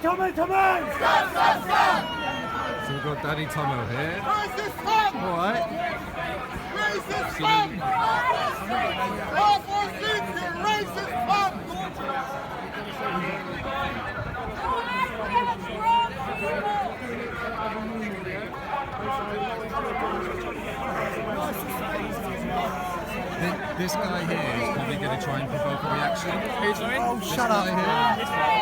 Tommo, Tommo! Stop, stop, stop! So we've got Daddy Tommo here. Racist scum! Alright. Racist scum! All for seats, you racist scum! This guy here is probably going to try and provoke a reaction. Oh, shut up.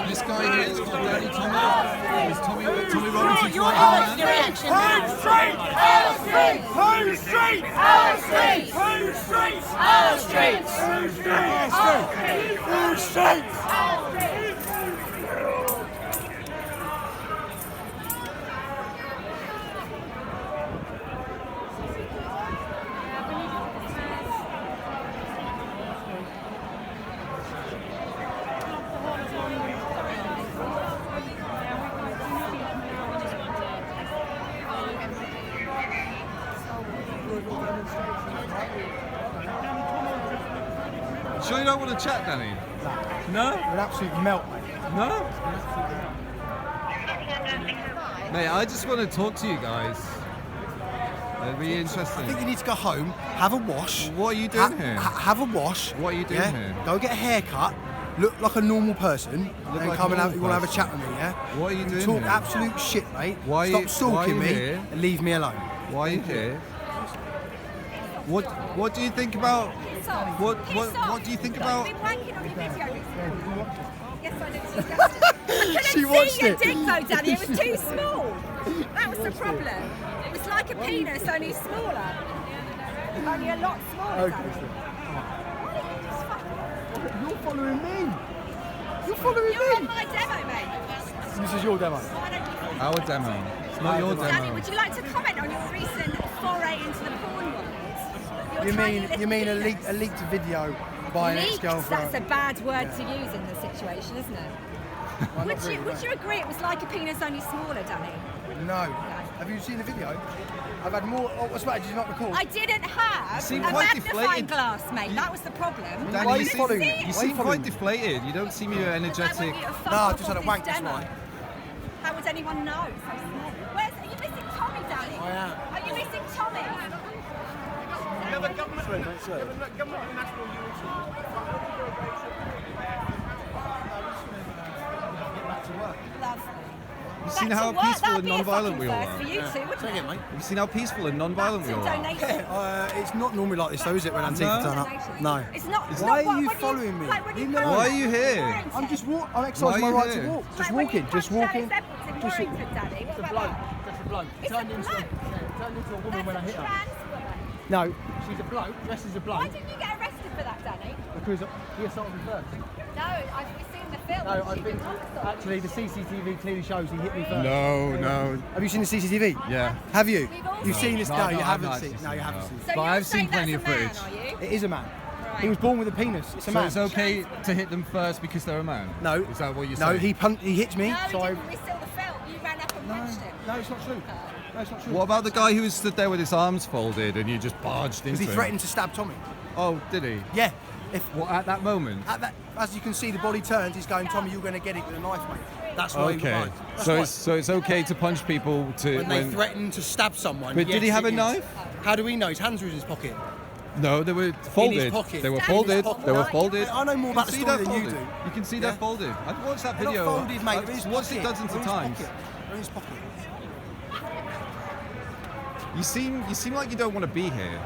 This guy here is called Daddy Tommo. Is Tommy Robinson's You're right the reaction. Home street! Our street! Home street! Our street! Home street! Our streets. Home street! Home street! Sure you don't want to chat, Danny? No? It would absolutely melt, mate. No? Mate, I just want to talk to you guys. It'd be I interesting. think you need to go home, have a wash. What are you doing here? Have a wash. What are you doing here? Go get a haircut, look like a normal person, and like come a and normal have a person. chat with me, yeah? What are you doing Talk here? absolute shit, mate. Why are Stop you- stalking why are you me here? and leave me alone. Why are you here? What do you think about what do you think about I've been wanking on your video. Yes, I did. I She couldn't watched see your it. dick though, Danny. It was too small. That was the problem. It was like a penis, only smaller. Only a lot smaller, Danny. You're following me. You're following You're on me. my demo, mate. This is your demo. Why don't you... our demo? It's not your Danny, demo. would you like to comment on your recent foray into the porn world? Your You tiny mean little a penis. leaked video by an Leaked? ex-girlfriend? That's a bad word to use in this situation, isn't it? Would you agree it was like a penis, only smaller, Danny? No. Have you seen the video? I've had more. Oh, what's that? Did you not record? I didn't have seem a quite magnifying deflated. glass, mate. That was the problem. Danny, Why are you you seem- following me? see You it. Why are seem you following quite me? deflated. You don't seem energetic. No, I just had a wank this demo. morning. How would anyone know? So small. Are you missing Tommy, Danny? I am. Are you missing Tommy? Lovely. You've seen Back how to work, peaceful that'd and be a non-violent fucking we all first are. for you two, wouldn't Say it? again, mate. You've seen how peaceful and non-violent we all are. Donation. It's not normally like this, though, is it? When Antifa turn up. No. It's not. It's Why not are you when following me? Like when you You go know. on Why are you here? Warrington. I'm just walk. I'm Why exercising are my you right here? to walk. Just Like when walking. you Just punched walking. Alex Edwards in Just. Warrington, Daddy. What about that? Just a bloke. It's Turned a into bloke. turned into a woman That's when I a hit her. trans woman. No, She's a bloke, dressed as a Why bloke, didn't you get arrested for that, Danny? because he assaulted me first. No, we've seen the film. No, and I she think did not assault actually the CCTV clearly shows he hit me first. No. have you seen the CCTV? Yeah. Have you? We've all You've seen seen this? No, No, no, you I've haven't not seen. actually No, you seen haven't it, seen. So But you're I've saying seen plenty that's of a man, footage. are you? It is a man. Right. He was born with a penis. It's a So man. it's okay to hit them first because they're a man? No. Is that what you're No, saying? he hits me. No, So I. we didn't. We still the film. You ran up and punched him. No, it's not true. No, it's not true. What about the guy who was stood there with his arms folded and you just barged into Because he him? threatened to stab Tommy. Oh, did he? Yeah. If What, at that moment? at that, as you can see, the body turns. He's going, Tommy, you're going to get it with a knife, mate. That's why he Okay. got mine. That's So why. it's okay to punch people to when they threaten to stab someone. But did he yes, have it a is. knife? How do we know? His hands were in his pocket. No, they were folded. pocket. They were Stand in his folded. pocket. They were No, folded. I know more You about can the see story they're than you folded. do. You can see Yeah? they're folded. I've watched that They're video. not folded, mate. They're in his I've watched pocket. it dozens They're of in his times. pocket. They're in his pocket. You seem like you don't want to be here.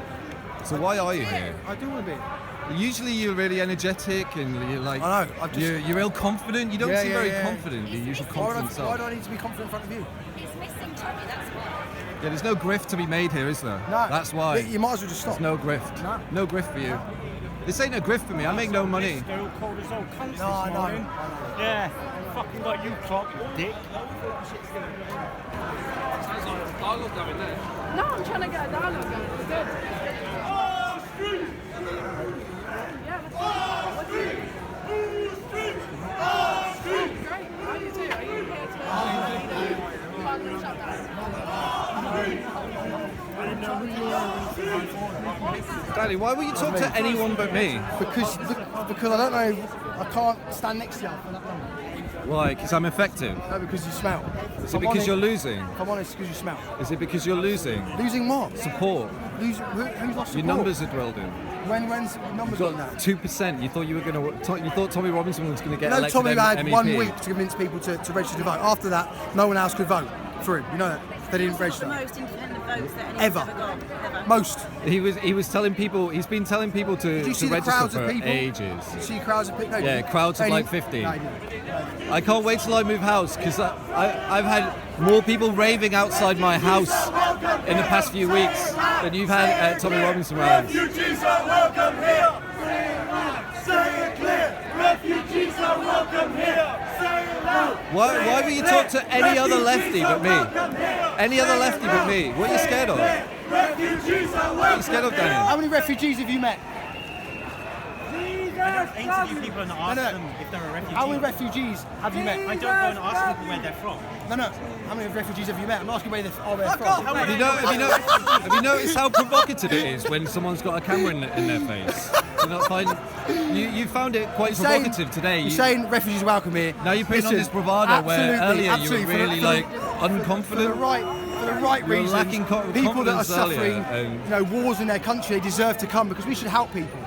So why are you here? I do want to be. Usually you're really energetic and you're like I know, I've just- you're ill confident. You don't Yeah, seem yeah, very yeah. confident. Your usual Why Why confident do, I, why do self. I need to be confident in front of you? He's missing Tommy. That's why. Yeah, there's no grift to be made here, is there? No. That's why. You might as well just stop. There's no grift. No. No grift for you. This ain't no grift for me. I make no money. They're all cold as all cunts No, I this know. morning. Yeah, fucking got you clock, dick. No, I'm trying to get a dialogue going. It's good. Yeah, that's fine. Great. How do you do? Are you here to try and shut down? Danny, why will you talk to anyone but me? Because because I don't know, I can't stand next to you for that long. Why? Because I'm effective. No, because you smell. Is it because you're losing? If I'm honest, because you smell. Is it because you're losing? Losing what? Support. Who's lost support? Your numbers are drilled in. When's your numbers You on got that? 2%. You thought you were going to. You thought Tommy Robinson was going to get You know, elected Tommy had MEP. 1 week to convince people to register to vote. After that, no one else could vote for him. You know that? They didn't register. The most independent votes that anyone's Ever. ever got. Ever. Most. He was telling people. He's been telling people to Did you see the register crowds for of people? ages. Did you see crowds of people? No, Yeah, crowds of like 50. No, you didn't. I can't wait till I move house because I've had more people raving outside my house in the past few weeks than you've had at Tommy Robinson rallies. Refugees are welcome here. Say it clear. Refugees are welcome here. Say it loud. Why will you talk to any other lefty but me? Any other lefty but me? What are you scared of? What Refugees are are you welcome. scared of, How Danny? many refugees have you met? I don't interview people and ask No. them if they're a refugee. How many refugees have you met? I don't go and ask people where they're from. No. How many refugees have you met? I'm asking where they're from. Have you noticed how provocative it is when someone's got a camera in their face? Do you not find you found it quite provocative today? You're saying refugees are welcome here. Now you're putting on Listen, this bravado where absolutely, earlier you were absolutely, really like for the unconfident. right You were reasons. lacking People that are confidence earlier, suffering, and- wars in their country, they deserve to come because we should help people.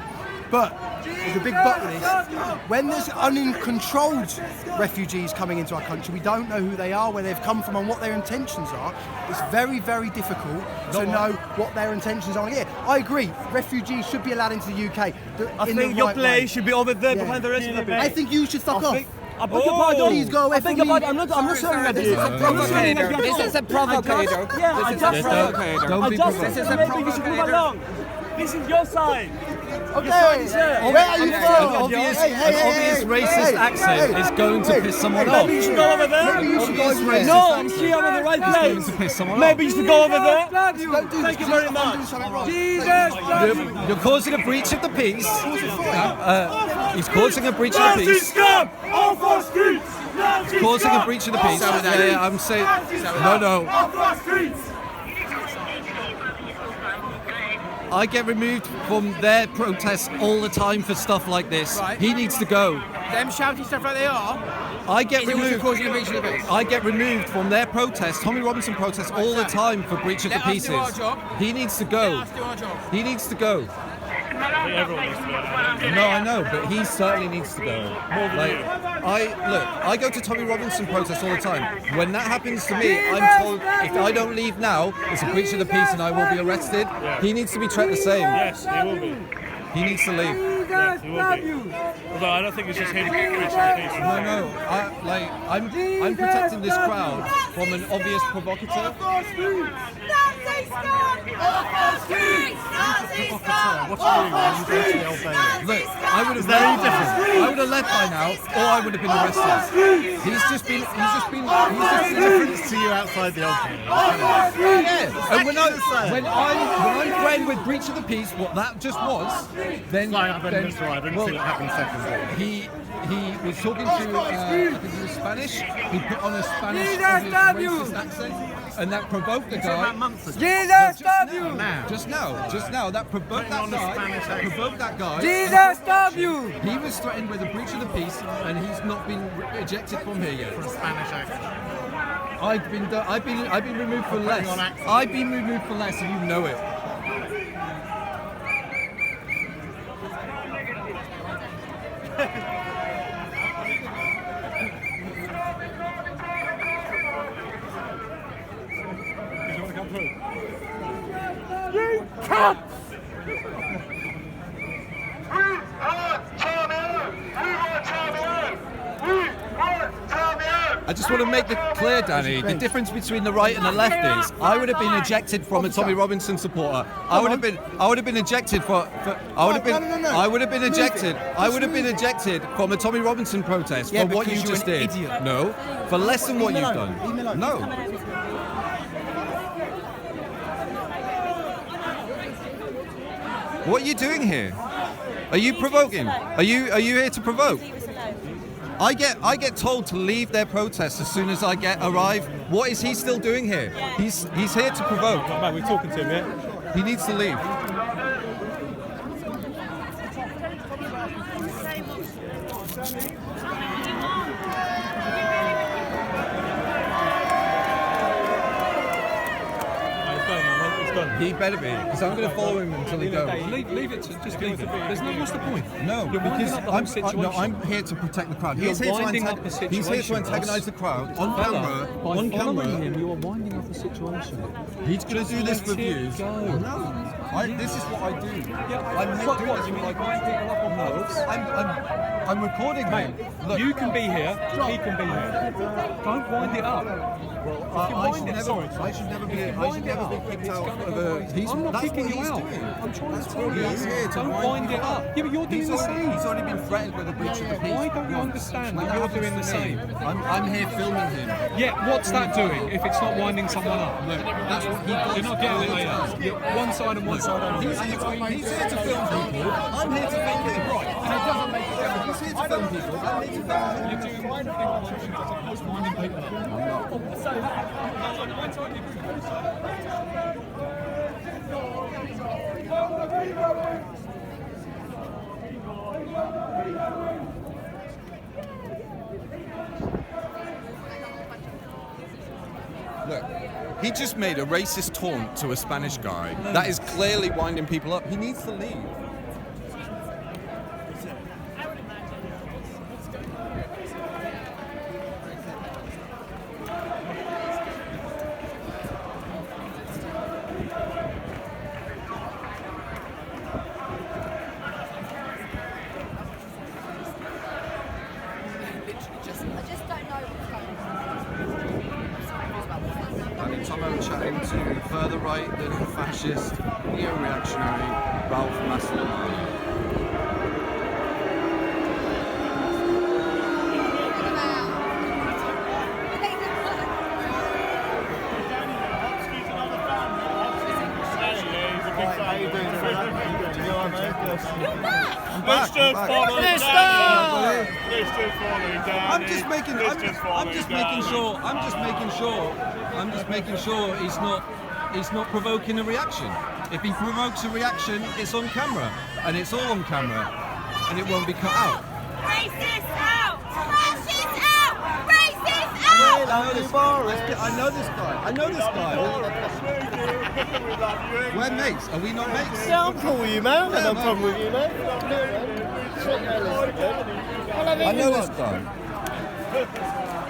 But there's a big but with this. When there's uncontrolled refugees coming into our country, we don't know who they are, where they've come from, and what their intentions are. It's very, very difficult to know what their intentions are here. I agree. Refugees should be allowed into the UK. I think your place should be over there behind the rest of the place. I think you should fuck off. I beg your pardon. Please go away I beg from your me. pardon. I'm not saying that. This is a provocator. This is a provocator. Yeah, I just provocator. Don't be just provocative. said maybe you should move along. This is your side. Okay, where are you An from? obvious, Hey, an obvious racist accent is going to piss someone off. Maybe you should go over there. Maybe you should go over there. No, I'm here. I'm in the right It's going place. to piss someone Maybe you off. should go over there. Don't do this. Thank you very I'm much. doing something wrong. You're causing a breach of the peace. He's causing a breach of the Nazi peace. scum off our streets. Nazi Causing a scum breach of the peace. Yeah, I'm saying. No. off our streets. I get removed from their protests all the time for stuff like this. Right. He needs to go. Them shouting stuff like they are. I get removed. causing a breach of the peace. I get removed from their protests, Tommy Robinson protests, all the time for breach of the Let us pieces. do our job. He needs to go. Let's do our job. He needs to go. Everyone needs to go. No, I know, but he certainly needs to go. Like, I go to Tommy Robinson protests all the time. When that happens to me, I'm told if I don't leave now, it's a breach of the peace and I will be arrested. He needs to be treated the same. Yes, he will be. He needs to leave. Yes, he will be. Although I don't think it's just him preaching the peace. No. I'm protecting this crowd from an obvious provocateur. Nazi scum! Off our streets! Nazi scum! What's wrong when you go to the Old Bailey? Look, I would have left by now, or I would have been arrested. He's just been Difference to you outside the Old Bailey. yeah. And when I'm threatened with breach of the peace, what that just was, then I didn't see what happened second. he was talking to I think it was Spanish. He put on a Spanish racist accent, and that provoked the guy. Jesus, stop you! Just now, that provoked that guy. Provoked that guy. Jesus, stop you! He was threatened with a breach of the peace, and he's not been ejected from here yet. Spanish accent. I've been removed for less. I've been removed for less, and you know it. I just want to make it clear, Danny, the difference between the right and the left is I would have been ejected from a Tommy Robinson supporter. I would have been ejected I would have been ejected from a Tommy Robinson protest for what you just did. Idiot. No, for less than what you've done. Leave me alone. No. What are you doing here? Are you provoking? Are you here to provoke? I get told to leave their protest as soon as I arrive. What is he still doing here? He's here to provoke. We're talking to him, yeah? He needs to leave. He better be, because I'm going to follow him until he goes. Leave it. Just leave it. There's no. What's the point? No, You're because winding up the whole situation. I'm here to protect the crowd. You're He's here winding up the He's here to situation, antagonise the crowd on Fella, camera. By On following camera. him, you are winding up the situation. He's going to do this let reviews. it go. No, this is what I do. I'm What? doing this You with mean my you wind people up on nerves? I'm recording him. Look, You can be here. He can be here. Don't wind it up. I should never be kicked out of a. I'm not That's kicking what you he's out. doing. I'm trying to tell He's here you. to Don't wind it up. Yeah, but you're doing the same. He's already been threatened with a breach of the peace. Why don't you understand that you're doing the same? I'm here filming him. Yeah, what's that doing if it's not winding someone up? That's what he does. You're not getting it later. You're one side and one side only. He's here to film people. I'm here to film him. And it doesn't make a difference. He's here to film people. I'm here to film him. You're doing one thing as opposed to winding people up. Look, he just made a racist taunt to a Spanish guy. That is clearly winding people up. He needs to leave. I just don't know what's going on. And Tommo chatting to further right than fascist, neo-reactionary Ralph Maslow. Let's just follow down. Let's just follow down. I'm just making sure he's not provoking a reaction. If he provokes a reaction, it's on camera, and it's all on camera, and it won't be cut out. Racist out! Fascist out! Racist out! I know this guy. We're mates. Are we not mates? Yeah, I'm cool with you, man. Yeah, No man. problem with you, man. I know this guy.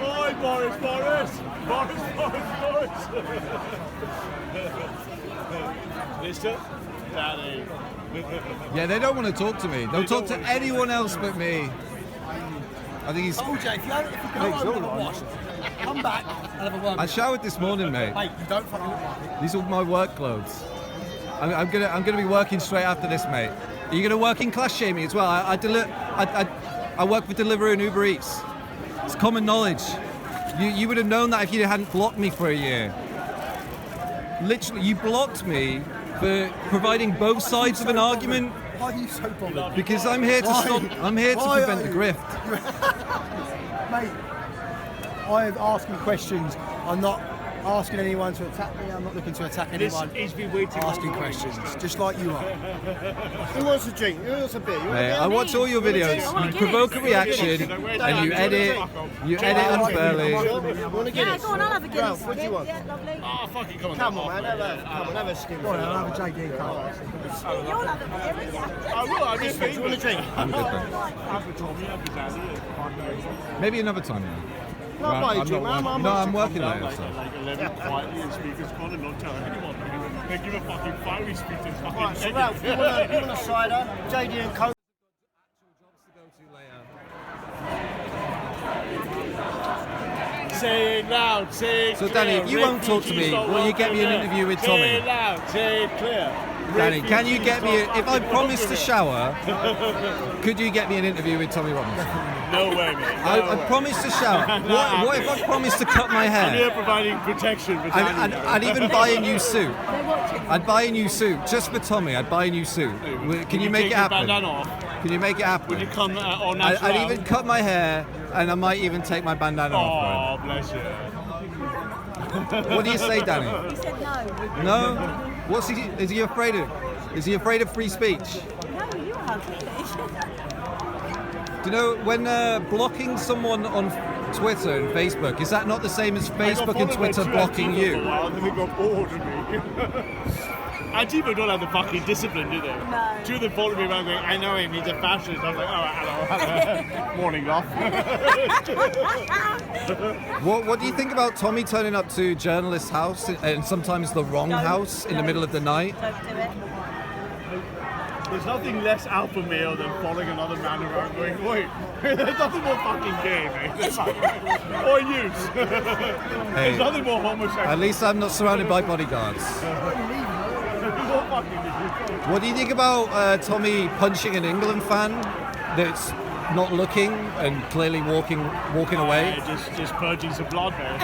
Oi, Boris. Mister? Daddy. Yeah, they don't want to talk to me. They'll talk to anyone else but me. I think he's. OJ, if you go home and wash, come back and have a word. I showered this morning, mate. Mate, you don't fucking look like it. These are my work clothes. I'm gonna be working straight after this, mate. Are you gonna working class shame me as well? I work for Deliveroo and Uber Eats. It's common knowledge. You would have known that if you hadn't blocked me for a year. Literally, you blocked me for providing both sides of an argument. Why are you so bothered? Because I'm here to stop. I'm here to Why prevent the are grift. Mate, I'm asking questions. I'm not asking anyone to attack me. I'm not looking to attack anyone. He's been waiting. Asking questions, just like you are. Who wants a drink? Who wants a beer? You want a Mate, beer? I watch all your videos. You provoke a reaction, and you edit unfairly. You want to get Yeah, it? go on, I'll have a Guinness. Ralph, what do you want? Yeah, lovely. Oh, fucking come on. Come on, man. Have a skin. Go on, I'll have a JD card. You'll have a beer, won't you? I will, I just Do you want a drink? I'm good, thanks. Maybe another time, man. No, I'm not eating, man. I'm working later. So. Like 11 quietly and speakers calling and not tell anyone. They give a fucking fiery speech and fucking Right, so Ralph, you want a cider? JD and Coke. Say it loud, say it So, clear. Danny, if you won't talk to me, will you get me an interview with Tommy? Say it loud, say it clear. Danny, can you get me? If I promise to shower, could you get me an interview with Tommy Robinson? No way, mate. I promise to shower. What if I promise to cut my I'm here hair? providing protection for I'd even buy a new suit. I'd buy a new suit just for Tommy. I'd buy a new suit. Can you make it happen? Can you make it happen? Would you come on natural? I'd even cut my hair, and I might even take my bandana off. Oh, bless you. What do you say, Danny? He said no. No? What's he? Is he afraid of? Is he afraid of free speech? No, you are, really. Do you know when blocking someone on Twitter and Facebook, is that not the same as Facebook and Twitter blocking you? Then they got bored of me. Antifa don't have the fucking discipline, do they? No. Two of them followed me around going, I know him, he's a fascist. I was like, oh, hello. Morning off. What do you think about Tommy turning up to Journalist's house and sometimes the wrong house in the middle of the night? Don't do it. There's nothing less alpha male than following another man around going, wait, there's nothing more fucking gay, mate. Or use. There's nothing more homosexual. At least I'm not surrounded by bodyguards. What do you think about Tommy punching an England fan that's not looking and clearly walking away? Just purging some blood, man.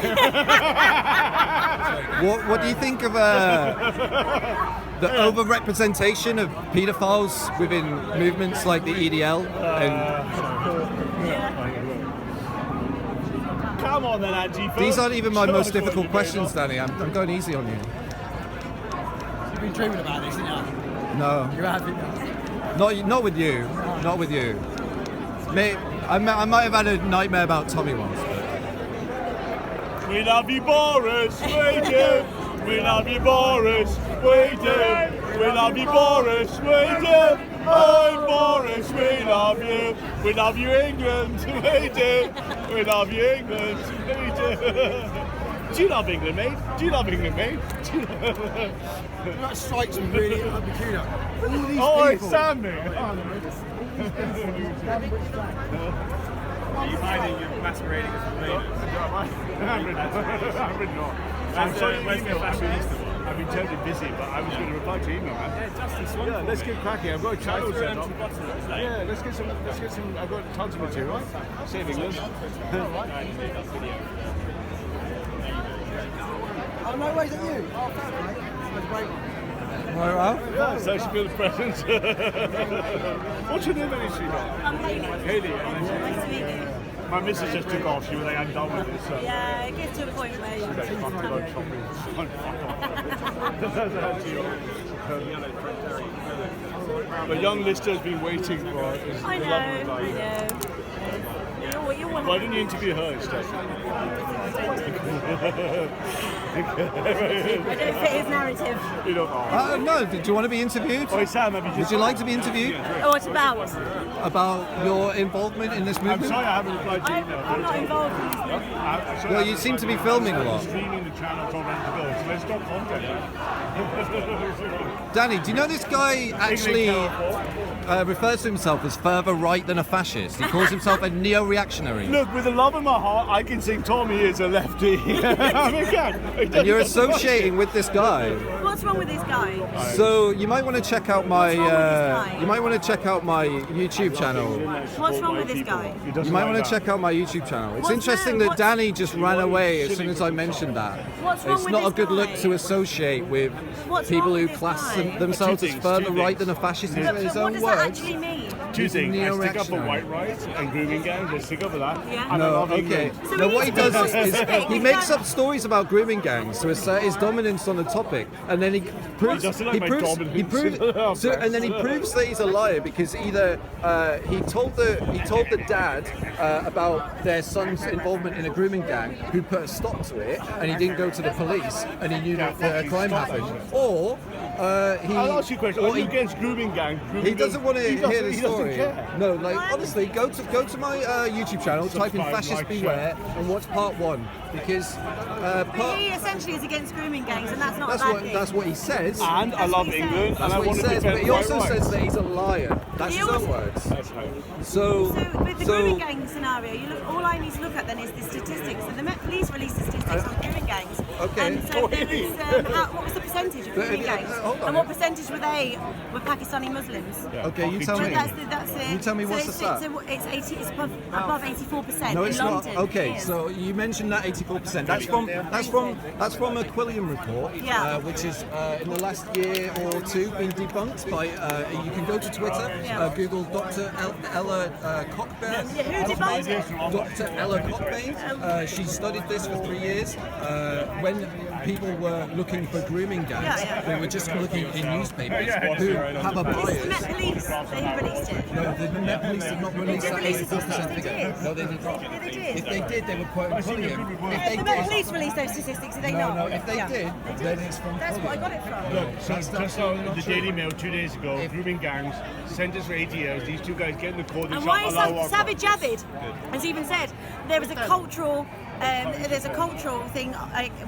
What do you think of the over-representation of paedophiles within movements like the EDL? Come on then, Antifa. These aren't even my most difficult questions, Danny. I'm going easy on you. You've been dreaming about this, haven't you? No. You have it. Not with you. Not with you. I might have had a nightmare about Tommy once. But... We love you, Boris. We do. We love you, Boris. We do. We love you, Boris. We do. Oh, Boris, we love you. We love you, England. We do. We love you, England. We do. Do you love England, mate? Do you love England, mate? That strikes me really peculiar. All these Oh, people. it's Sam, mate. Are you hiding you're masquerading as a I'm really not. I'm sorry, I've been terribly busy, but I was going to reply to your email, man. Yeah, Justice, Yeah, let's get cracking. I've got a channel set up. Yeah. Yeah, let's get some. I've got tons of material, right? Save England. Oh, no ways at you. Oh, fair play. That's a great one. Yeah, so she feels present. What's your name, Annie? I'm Hayley. Haley. Nice to meet you. My missus just took off. She was like, I'm done with this. So. Yeah, it gets to a point where you Okay, fuck, I got shopping. The young lister's been waiting for us. I know. You want Why didn't you interview her instead? I don't fit his narrative. You know, No, did you want to be interviewed? oh, Sam, have you Would just... you like to be interviewed Oh, what about? about your involvement in this I'm movement? sorry I haven't replied to your email. I'm not involved in this movement. Well, you seem to be filming a lot. Streaming the channel, told them to go. So let's talk content. Danny, do you know this guy actually refers to himself as further right than a fascist? He calls himself a neo-reactionary. Look, with the love in my heart, I can think Tommy is a lefty. I mean, And you're associating with this guy. What's wrong with this guy? So you might want to check out my What's wrong with this guy? you might want to check out my YouTube channel. What's wrong with this guy? You might want to check out my YouTube channel. It's What's interesting wrong? that Danny just ran away as soon as I mentioned that. What's wrong It's with not a this good look guy? to associate with What's people wrong who with this class guy? themselves as Two further things. right than a fascist in But his what own does that words. actually mean? Two things. I stick up for Neo-reactionary. white rights and grooming gangs. I stick up for that. Yeah. And I No, love okay. England. So No, we what he need to be does more is specific. he makes up stories about grooming gangs to assert his dominance on the topic, and then he proves doesn't like my dominance. and then he proves that he's a liar because either he told the dad about their son's involvement in a grooming gang, who put a stop to it, and he didn't go to the police, and he knew that a crime happened, or he. I'll ask you a question. or Are you against grooming gangs? He doesn't want to hear the He doesn't story. care. No, like honestly, go to my YouTube channel, type in Subscribe, "Fascist like, Beware" and watch part 1 because He essentially is against grooming gangs, and that's not a bad thing. that's what he says. And I love what he England, That's and I what want he to says, defend but he white also rights. says that he's a liar. That's He his own also- words. That's right. So, So with the grooming gang scenario, all I need to look at then is the statistics. And the Met Police released statistics on grooming gangs. Okay. And so there is, what was the percentage of grooming gangs? hold on. And what percentage were they with Pakistani Muslims? okay, you tell So me. that's it. You tell me what's the stat. So it's 80. It's above 84%. No, in it's London. not. Okay, It is. so you mentioned that 84%. That's from a Quilliam report, Yeah. which is in the last year or two been debunked by. You can go to Twitter, Yeah. Google Dr. Ella Cockburn. Yeah, who debunked it? Dr. Ella Cockburn. She studied this for 3 years. When people were looking for grooming gangs, Yeah. they were just looking in newspapers who have a This is the bias. Met Police. They released it. No, the Met Police did not release that Police 84% figure. did. No, they did not. Yeah, they did. If they did, they were quoting Pulliam. If they The Met did, Police released those statistics, did they no, not? no, if they Yeah. did, then it's from That's Pulliam. what I got it from. Look, so That's just absolutely on not the true. Daily Mail 2 days ago, grooming gangs, sentenced for 80 years. These two guys get in the court and And shout, why is Allahu Akbar. Savage Javid has even said there is a cultural thing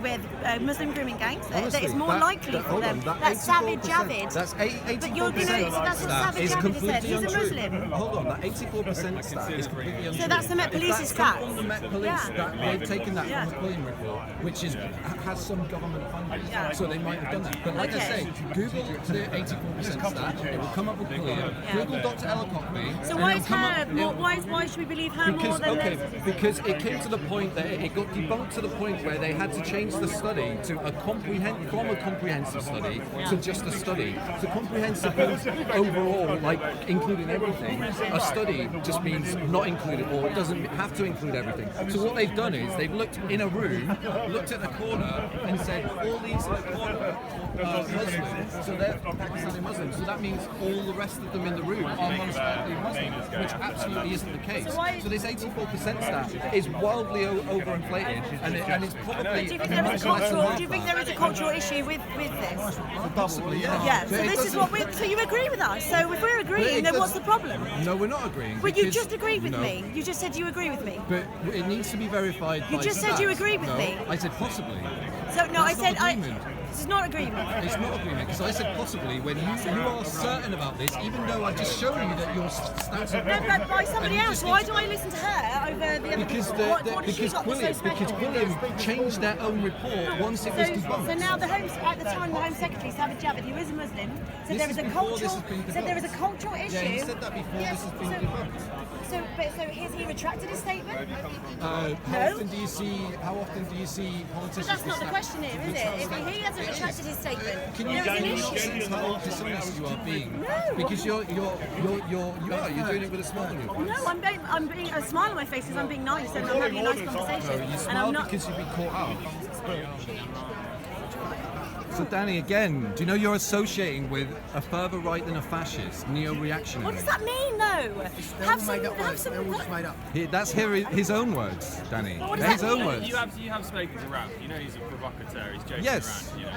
with Muslim grooming gangs that Honestly, it's more that- likely that- for hold them. on, that That's Savage 84%, Javid. That's 84%. But you're gonna- so that's what That Savage is Javid completely said. He's a untrue. Muslim. Hold on, that 84% stat is completely untrue. So that's the Met If Police's that's come stats. from the Met Police, Yeah. that they've taken that Yeah. from the Pulliam report, which has some government funding, Yeah. so they might have done that. But like I Okay. say, Google the 84% stat, it will come up with Pulliam. Yeah. Google Dr. Ellicotby. So and why it'll is come her? up- Why should we believe her more because, than okay, the? because it came to the point that it got debunked to the point where they had to change the study to from a comprehensive study to just a study. So comprehensive means overall, like including everything. A study just means not included, or it doesn't have to include everything. So what they've done is they've looked in a room, looked at the corner, and said all these in the corner Muslims, so they're Pakistani Muslims. So that means all the rest of them in the room are most likely Muslims, which absolutely isn't the case. So this 84% stat is wildly overinflated, and it's probably. Do you think there is a cultural? Do you think there is a cultural issue with this? Possibly, yeah. Yeah. So But it this is doesn't- what we. So you agree with us? So if we're agreeing, then what's the problem? No, we're not agreeing. Well, you because- just agreed with no, me. You just said you agree with me. But it needs to be verified. You by just said you stats. agreed with No, me. I said possibly. So no, I That's said not agreement. This is not agreement. It's not agreement because I said possibly when you are certain about this, even though I've just shown you that your stats are No, wrong. but by somebody And you else. just Why need to- do I listen to her over the other Because people? What has she because got that's so Quilliam special? changed their own report once it was debunked. So now at the time, the Home Secretary, Savage Javid, who is a Muslim, said This there is is a before this cultural. has been Said there is a debunked. cultural issue. Yeah, he said that before this has been debunked. So has he retracted his statement? How No. often do you see politicians? But that's not the question here, is it? If he hasn't retracted his statement, there is an issue. Sense how dishonest you are being? No. Because you're doing it with a smile on your face. No, I'm being a smile on my face because I'm being nice and I'm having a nice conversation. You And smile I'm not. because you've been caught out. So Danny, again, do you know you're associating with a further right than a fascist, neo-reactionary? What does that mean, though? They're all made up words. They're all just made up. That's his own words, Danny. What does They're his that own mean? words. You have spoken to Ralph. You know he's a provocateur. He's joking Yes. around. You know.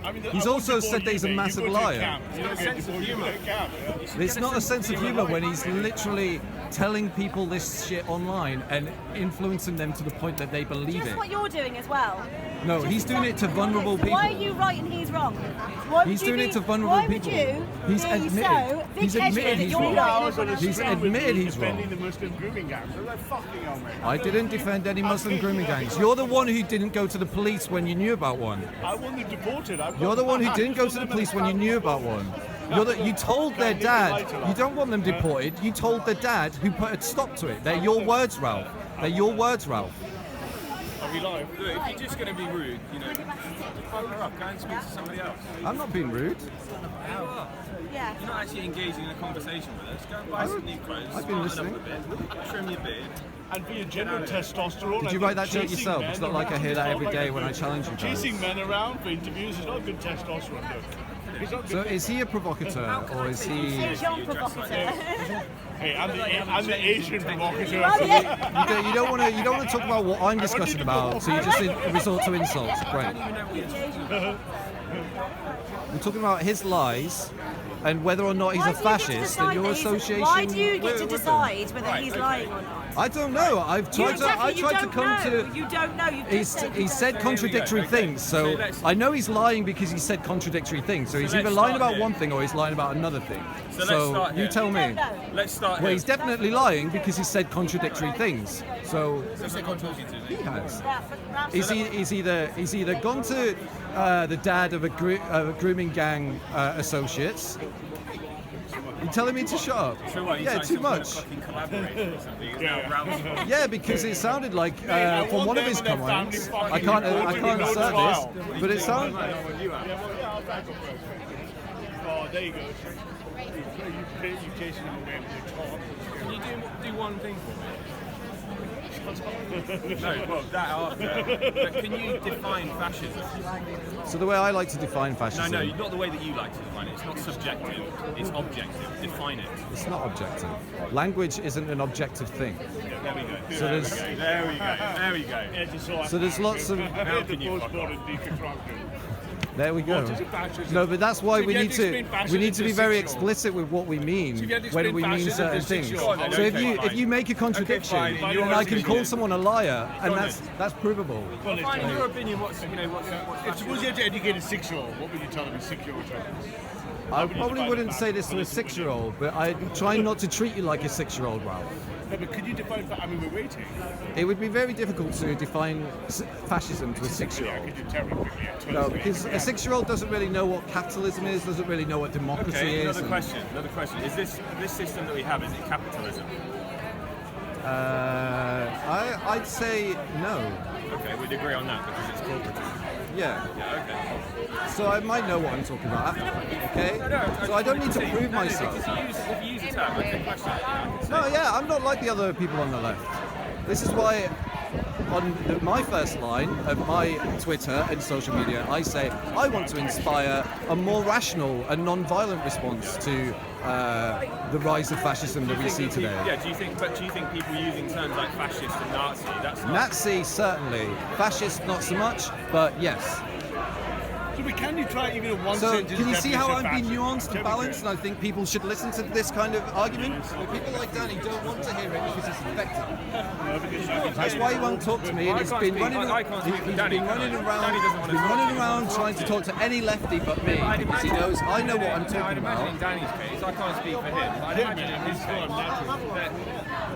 I mean, He's I also wouldn't said deport that he's a you, mate. massive You go to liar. camp. You don't get deported, you go to camp. It's not a sense of humour when he's literally telling people this shit online and influencing them to the point that they believe Just it. what you're doing as well. No, Just he's doing it to exactly vulnerable what it is. Why are people. you right and he's wrong? Why He's would you doing it be- to vulnerable why people. Would you He's be admitted. So He's big-headed admitted that he's you're wrong. right and everyone He's else is wrong? admitted he's wrong. Defending the Muslim grooming gangs. They're like, fucking hell, mate. I didn't defend any Muslim grooming gangs. You're the one who didn't go to the police when you knew about one. I want them deported. You're the one who didn't go to the police when you knew about one. You told their dad, you don't want them deported, you told their dad who put a stop to it. They're your words, Ralph. They're your words, Ralph. Are we live? Look, if you're just going to be rude, you know, phone her up. Go and speak to somebody else. I'm not being rude. You are. Yeah. You're not actually engaging in a conversation with us. Go and buy some new clothes. I've been smarten up listening. a bit. Trim your beard. And for your general testosterone. Did you write that joke yourself? It's not like I hear that every day when I challenge you guys. Chasing men around for interviews is not good testosterone, though. It's not So good. is he a provocateur or is he? Jean provocateur. Hey, I'm the Asian provocateur. Well, yeah. You don't want to talk about what I'm discussing about, so you just resort to insults. Great. We're talking about his lies and whether or not he's a fascist and your association. Why do you get with to him. decide whether he's lying or not? I don't know. I tried to come to. You don't know. You just said He said contradictory things, so I know he's lying because he said contradictory things. So he's So either let's lying start about here. one thing or he's lying about another thing. So let's start you here. tell me. Let's start Well, here. he's definitely lying because he said contradictory things. So Who's I'm talking to? he has. Yeah, He's either gone to the dad of a grooming gang associates. You telling me to shut up? So what, Yeah, he's too like some kind of much. fucking collaborator or something. It's now Ralph's. Yeah, because it sounded like from one of his comments. I can't assert this, but it sounded. Oh, there you go. You chasing them away with your car. Can you do one thing for me? No, well, that after. But can you define fascism? So the way I like to define fascism... No, not the way that you like to define it. It's not subjective, it's objective. Define it. It's not objective. Language isn't an objective thing. There we go. So there's... There we go. There we go. So there's lots of... How can you fuck off? There we go. What is fascism? No, but that's why So we you need have to to explain fascism be to very 6-year-old. explicit with what we mean So you have to when explain we mean fascism to certain things. 6-year-old. So Okay, if you make a contradiction, fine. In your then I can call opinion. someone a liar, and that's provable. Fine, in your opinion, what's If suppose you had to educate a 6-year-old, what would you tell them a 6-year-old? I probably wouldn't say this to a 6-year-old, but I try not to treat you like a 6-year-old, Ralph. No, but could you define? I mean, we're waiting. It would be very difficult to define fascism to a 6-year-old. Could you tell me quickly? No, because a 6-year-old doesn't really know what capitalism is, doesn't really know what democracy Okay, is. another question. Is this system that we have, is it capitalism? I'd say no. Okay, we'd agree on that because it's corporatism. Yeah. Yeah, okay. So I might know what I'm talking about after, okay? So I don't need to prove myself. If you use a term, I can question it. No, yeah, I'm not like the other people on the left. This is why on my first line of my Twitter and social media, I say I want to inspire a more rational and non-violent response to the rise of fascism that we see today. Do you think people using terms like fascist and Nazi, that's not... Nazi, certainly. Fascist, not so much, but yes. So we can you try even a one So sentence can you see how I'm definition being of nuanced fascism? and balanced, and I think people should listen to this kind of argument? But people like Danny don't want to hear it because it's effective. That's why he won't talk to me, and he's been running around trying to talk to any lefty but me, because he knows I know what I'm talking I'd imagine in about. Danny's case, I can't speak for him, but I'd imagine in his case that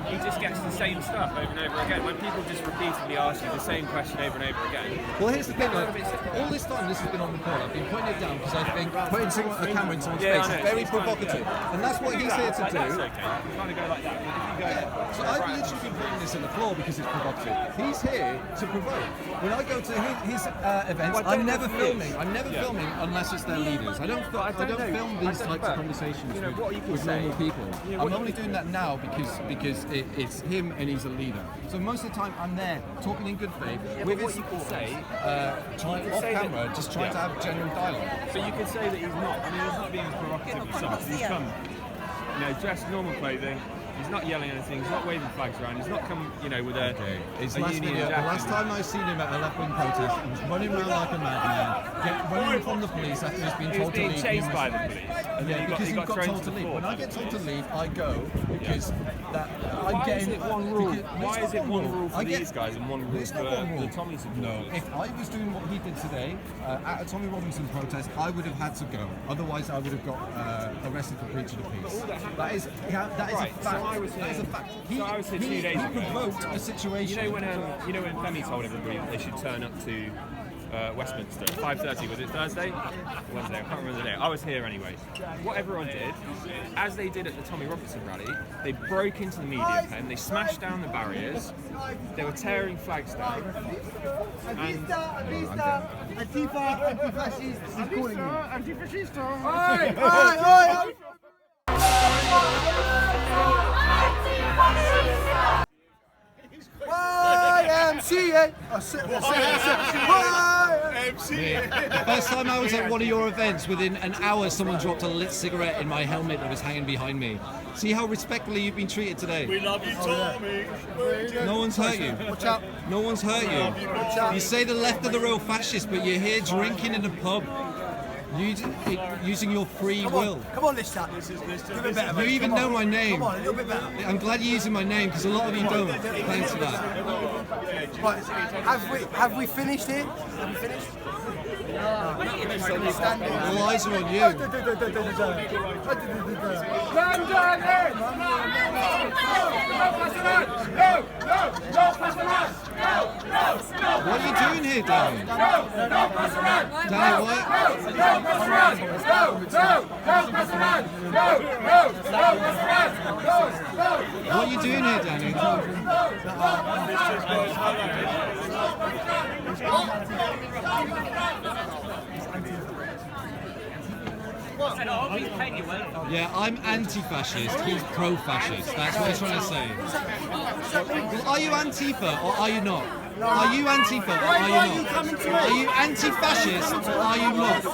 he just gets the same stuff over and over again. When people just repeatedly ask you the same question over and over again. Well, here's the thing, like, all this time this has been on record, I've been putting it down because I think putting a camera in someone's face is very provocative, and that's what he's here to do. That's okay. You're trying to go like that. But if you go, So I've literally been putting this on the floor because it's provocative. He's here to provoke. When I go to his events, I'm never filming. I'm never filming unless it's their leaders. I don't film these types of conversations with normal people. I'm only doing that now because it's him and he's a leader. So most of the time I'm there talking in good faith with his supporters, trying off camera, just trying to have genuine dialogue. So you could say that he's not. I mean, he's not being as provocative as some. He's come, dressed normal clothing. He's not yelling anything. He's not waving flags around. He's not come, with a. His a last Union video, the jacket. last time I seen him at a left-wing protest, he was running around like a madman, running from the police after he's been He told was to being leave. chased by the police. And then Because he he got got thrown told to to the leave. floor. When I get told to leave, I go because that I'm Why getting. is it one rule? Why is it one rule for I get- these guys and one rule It's for not one rule. the Tommy supporters? No, if I was doing what he did today at a Tommy Robinson protest, I would have had to go. Otherwise, I would have got arrested for breach of the peace. That is Right, a so fact. I was That is a here- fact. so I was here 2 days he ago. provoked a situation. You know when Femi told everybody that they should turn up to Westminster at 5:30, was it Thursday? Wednesday, I can't remember the day. I was here anyway. What everyone did, as they did at the Tommy Robinson rally, they broke into the media pen, they smashed down the barriers, they were tearing flags down. And Antifa, anti-fascist, he's calling you. Anti-fascist! YMCA. The first time I was at one of your events, within an hour, someone dropped a lit cigarette in my helmet that was hanging behind me. See how respectfully you've been treated today. We love you, Tommy. No one's hurt you. Watch out. No one's hurt you. You say the left are the real fascists, but you're here drinking in a pub, using your free will. Come on, this chap. Give it better, You mate. even Come know on. my name. Come on, a little bit better. I'm glad you're using my name because a lot of you don't. Thanks for that. Right, have we finished here? Have we finished? All eyes are on you. What are you doing here, Danny? Danny, what? What are you doing here, Danny? Yeah, I'm anti-fascist. He's pro-fascist. That's what he's trying to say. Well, are you Antifa or are you not? Are you Antifa or are you not? Are you anti-fascist or are you not?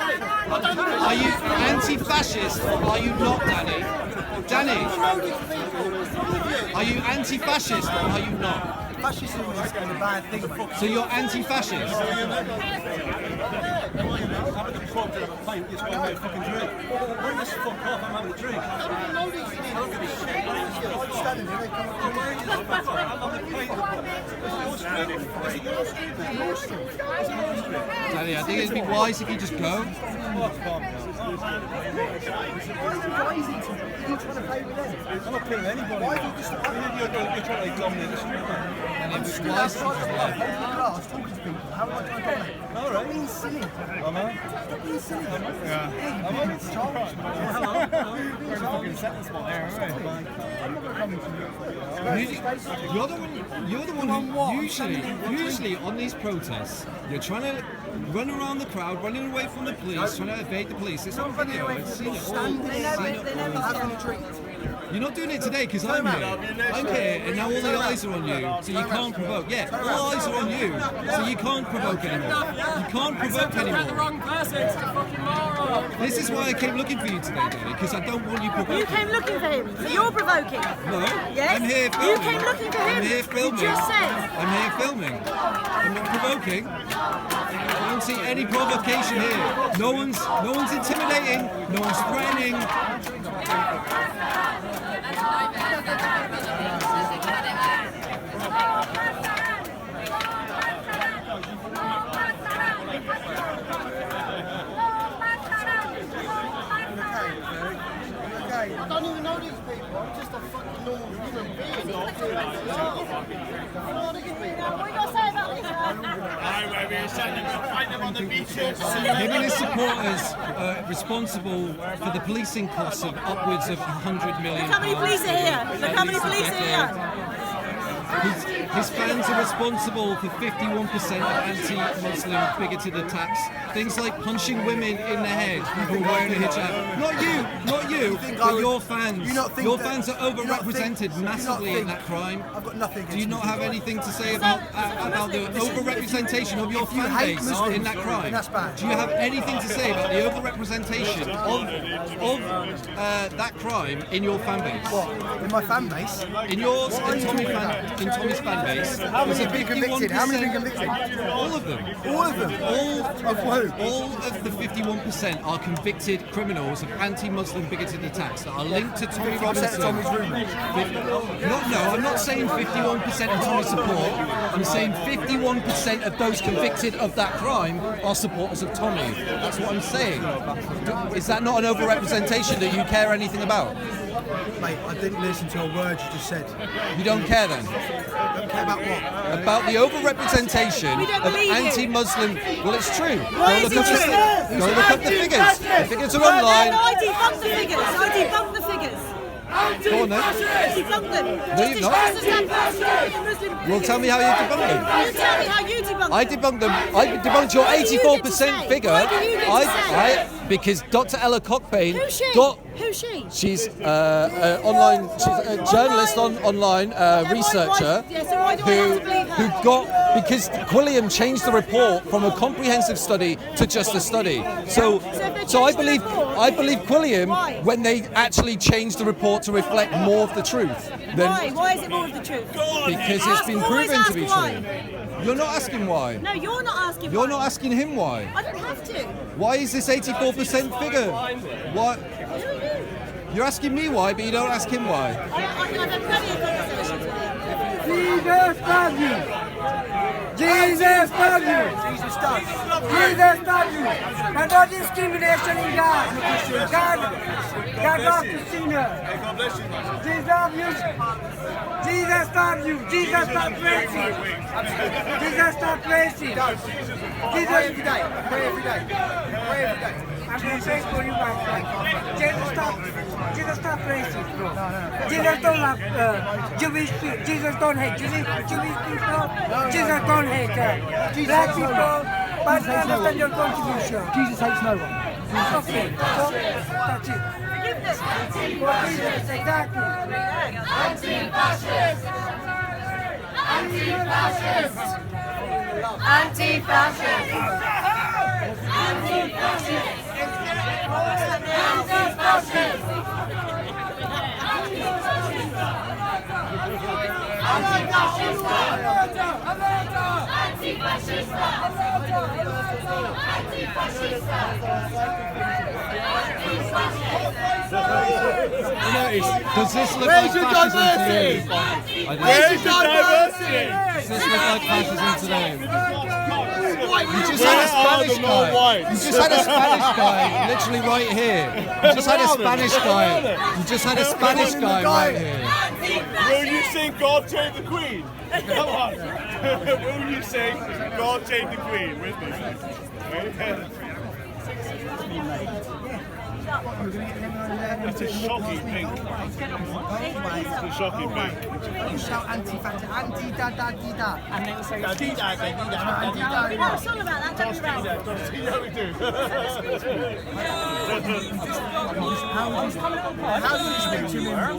Are you anti-fascist or are you not, Danny? Danny, are you anti-fascist or are you not? Fascism is a bad thing, mate. So you're anti-fascist? I'm at the pub to have a pint, just go and have a fucking drink. Bring this fuck off, I'm having a drink. I don't give a shit. I'm standing here, they come up to me. I'm on the pint. Is it your street? Is it your street? Danny, I think it'd be wise if you just go. I'm not killing anybody. Why are you just... You're trying to dominate the street, man. And it'd be wise if you just left. Talking to people. How am I trying to dominate? All right. Stop being silly. Am I? Stop being silly. Yeah. Am I? It's Charles. Hello. We're in a fucking setting spot there, aren't we? I'm not coming to you. You're the one who usually on these protests, you're trying to run around the crowd, running away from the police, trying to evade the police. It's on video. I've seen it all. Having a drink. You're not doing it today because I'm here. I'm here, and now all the eyes are on you, so you can't provoke. Yeah, all eyes are on you, so you can't provoke anymore. You can't provoke anymore. This is why I came looking for you today, Danny, because I don't want you provoking. You came looking for him, so you're provoking. No, Yes? I'm here filming. You came looking for him. I'm here filming. You just said. I'm here filming. I'm not provoking. I don't see any provocation here. No one's intimidating. No one's threatening. I don't even know these people. I'm just a fucking normal human being. I don't know these people. What are you going to say about this? Find them on the beaches. Him and his supporters are responsible for the policing costs of upwards of £100 million. Look how many police are here. Look how many police are here. His fans are responsible for 51% of anti-Muslim bigoted attacks. Things like punching women in the head for wearing a hijab. Not you, but your fans. Your fans are overrepresented massively in that crime. I've got nothing. Do you not have anything to say about the overrepresentation of your fan base in that crime? That's bad. Do you have anything to say about the overrepresentation of that crime in your fan base? What? In my fan base? In yours, in Tommy's fan base, there's a 51%. How many have been convicted? All of them. All of them? All Of who? All of the 51% are convicted criminals of anti-Muslim bigoted attacks that are linked to Tommy 50% Robinson. of Tommy's roommates. I'm not saying 51% of Tommy's support. I'm saying 51% of those convicted of that crime are supporters of Tommy. That's what I'm saying. Is that not an overrepresentation that you care anything about? Mate, I didn't listen to a word you just said. You don't care then? Don't care about what? About the overrepresentation We don't of believe you. anti-Muslim. Well, it's true. Why is it true? Go look up the figures. The figures are online. I debunked the figures. I debunked the figures. Go on then. I debunked them. No, you've not. Just as that person Muslim. Well, tell me how you debunked them. You tell me how you debunked them. I debunked them. I debunked your Why do you get to 84% say? figure. Why do you get to say? Because Dr. Ella Cockbain Who's she? got. Who's she? She's online. She's a journalist online researcher why do I have to believe her? who got because Quilliam changed the report from a comprehensive study to just a study. So I believe Quilliam Why? when they actually changed the report to reflect more of the truth. Why? Why is it more of the truth? Because it's been Always proven to be ask why. true. You're not asking why. No, you're not asking You're why. not asking him why. I don't have to. Why is this 84% figure? What? You're asking me why, but you don't ask him why. I've had plenty of conversations with him. Jesus love you. Jesus love you. Jesus does. Jesus love you. And no discrimination in God. God loves the sinner. Jesus love you. Jesus love you. Jesus stop racing. Jesus stop racing. Pray every day. Pray every day. Pray every day. I'm going to pray for you, my friend. Jesus stop racing, bro. Jesus don't love Jewish people. Jesus don't hate Jewish people. Jesus don't hate black people. But understand your contribution. Jesus hates no one. Okay. That's it. Forgiveness, exactly. Anti-fascist! Anti-fascist! Anti-fascist! Does this look like fascism today? Where's the diversity? Does this look like fascism today? You just Where had a are Spanish the guy. non-whites? You just had a Spanish guy, literally right here. You just had a Spanish guy. You just had a Spanish guy right here. Will you sing God Save the Queen? Come on. Will you sing God Save the Queen with me? That's a shocking pink. It's a shocking pink. You shout anti-fascist, anti-da-da-di-da. We know a song about that, don't we, Ralph? Yeah, we do. How do you speak to him?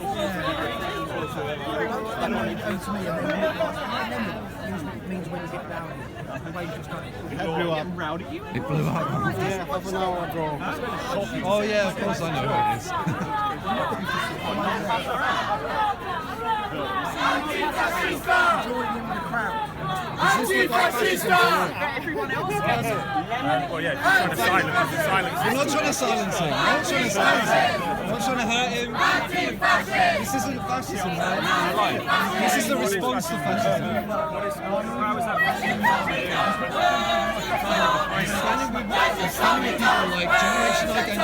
Means when you get down, the way you just got it. It blew up. Yeah, half an hour ago. Oh yeah, of course I know who it is. Everyone else gets it. Well, yeah, trying to silence. We're not trying to silence him. We're not trying to silence him. We're not trying to hurt him. This isn't fascism, man. This is the response to fascism. How is that He's standing with people like Generation Identity,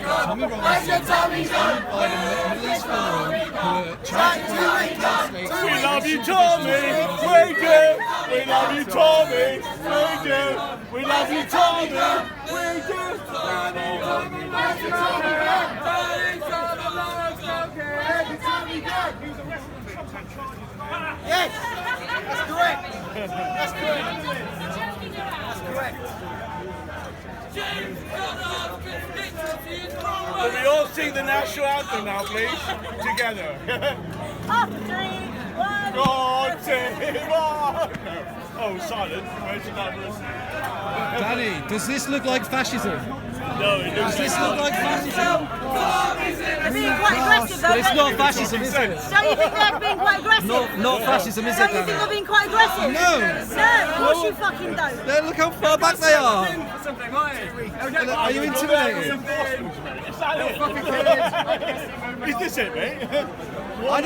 Tommy Robinson, founded by the Middle East Forum, who are trying to create a state. We love you, Tommy. We do. We love you, Tommy. We do. We love you, Tommy. We do. Yes, that's correct. That's correct. That's correct. Can we all sing the national anthem now, please? Together. Up, 3, 1. God save us! Oh, silent. Where's the diversity? Danny, does this look like fascism? No, it Does this look like fascism? They're being quite aggressive, though. But it's don't not you? fascism, is it? Don't you think they're being quite aggressive? Not fascism, is it, Don't you think Danny? they're being quite aggressive? No. No, of course you fucking don't. There, look how far back they are. Are you intimidated? Is this it, mate? I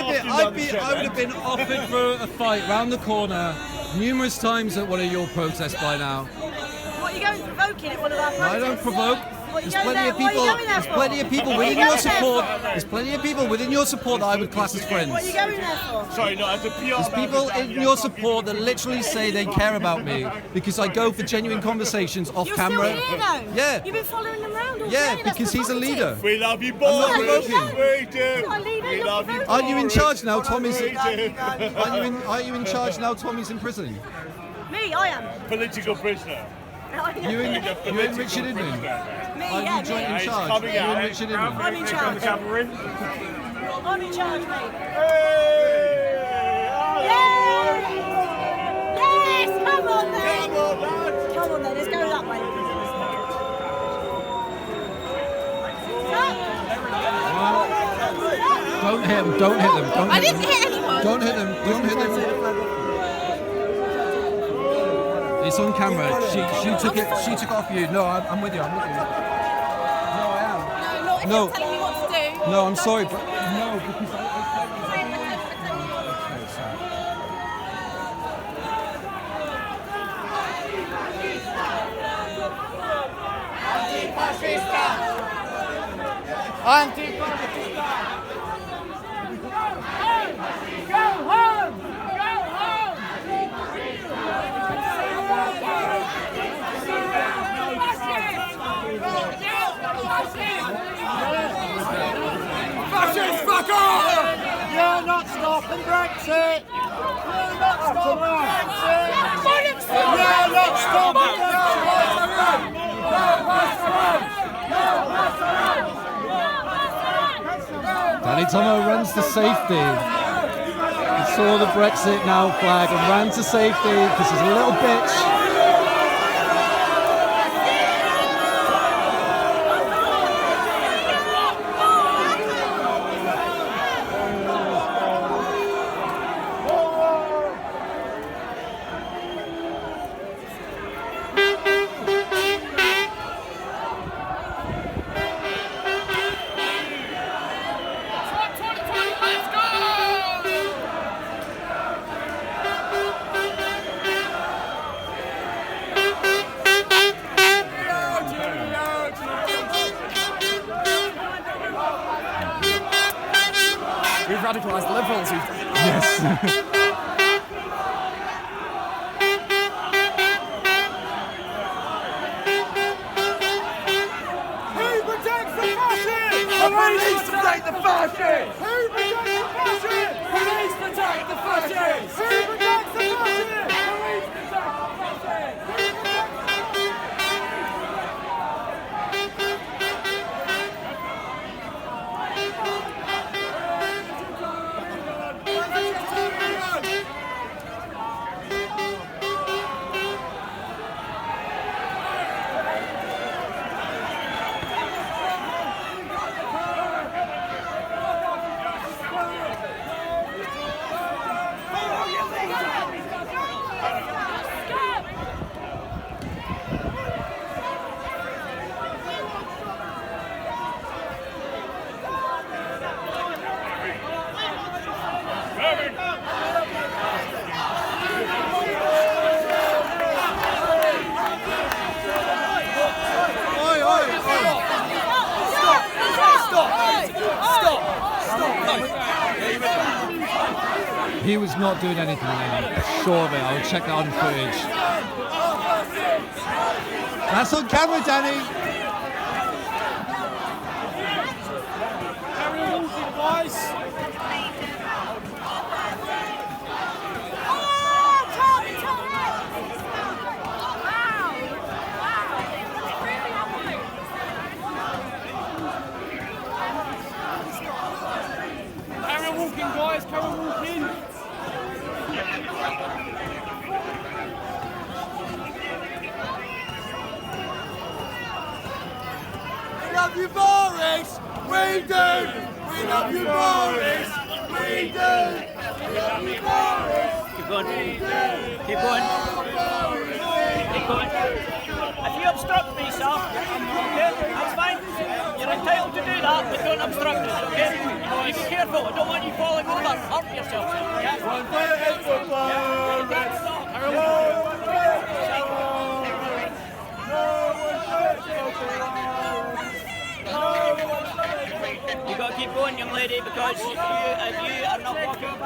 would have been offered for a fight round the corner numerous times at one of your protests by now. What are you going provoking at one of our protests? I don't provoke. What are you There's going plenty there? of What are people. you going there There's for? plenty of people What are you within your going there support. for? There's plenty of people within your support that I would class as friends. What are you going there for? Sorry, no, as a PR There's people in your support that literally say they care about me because I go for genuine conversations off You're camera. still here, though. Yeah. You've been following them around all Yeah, day. That's because he's a provocative. leader. We love you, I'm Boris. not provoking. We do. You're not a leader, We you're love you, provoking. Are you in charge now, Tommy's? We do. Are you in charge now? Tommy's in prison. Me, I am. Political prisoner. You and Richard Inman. Me, Are yeah, you joint me. in charge? coming You out. and Richard Inman. I'm in charge. I'm in charge, mate. Yes, come on then. Come on, lads. Come on then, let's go that way. Don't hit them. Don't hit them. Don't I hit didn't them. hit anyone. Don't hit them. Don't hit them. It's on camera. She took it. She took it off you. No, I'm with you. I'm with you. No, I am. No, not if No. you're telling me what to do. No, I'm sorry, but no, because Fascists, fuck off! You're not stopping Brexit! You're not stopping Brexit! You're not stopping Brexit! Danny Tommo runs to safety. He saw the Brexit now flag and ran to safety because he's a little bitch. We've radicalised liberals. Yes. Who protects the fascists? Police protect the fascists! Who protects the fascists? Police protect the fascists! Who protects the fascists? Police protect the He was not doing anything, I'm sure of it. I'll check that on footage. That's on camera, Danny. Carry on walking, boys. Carry on walking, guys. Carry on walking. We love you, Boris! We do! We love you, Boris! We do! We love you, Boris! Keep going. Keep going. Keep going. If you obstruct me, sir, okay, that's fine. You're entitled to do that, but don't obstruct us, okay? You be careful. I don't want you falling over. Hurt yourself. Yeah? One vote for Boris! You got to keep going, young lady, because if you are not walking.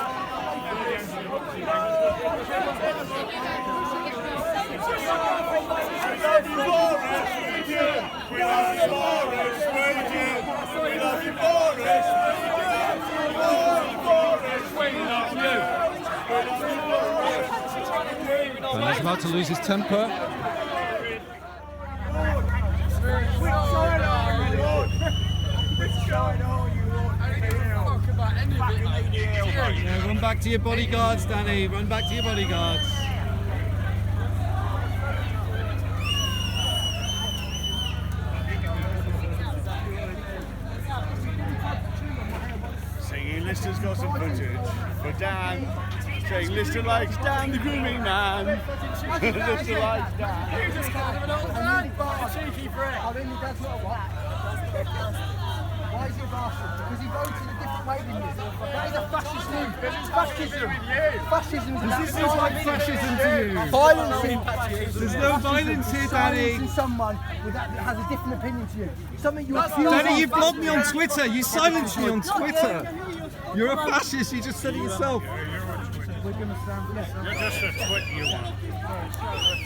And he's about to lose his temper. Yeah, run back to your bodyguards, Danny. Run back to your bodyguards. Singing Lister's got some footage for Dan. Saying Lister likes Dan, the grooming man. Lister likes Dan. You just can't have an old man. Cheeky prick. I mean, that's not what. Why is he a bastard? Because he voted a different way than you. That is a fascist move. Fascism. Fascism is This is like fascism to you. Violence. There's no violence here, Danny. Silencing someone that has a different opinion to you. Something you accuse Danny, you of. blocked me on Twitter. You silenced me on Twitter. You're a fascist. You just said it yourself. We're going to stand this. You're just a twit, you want. A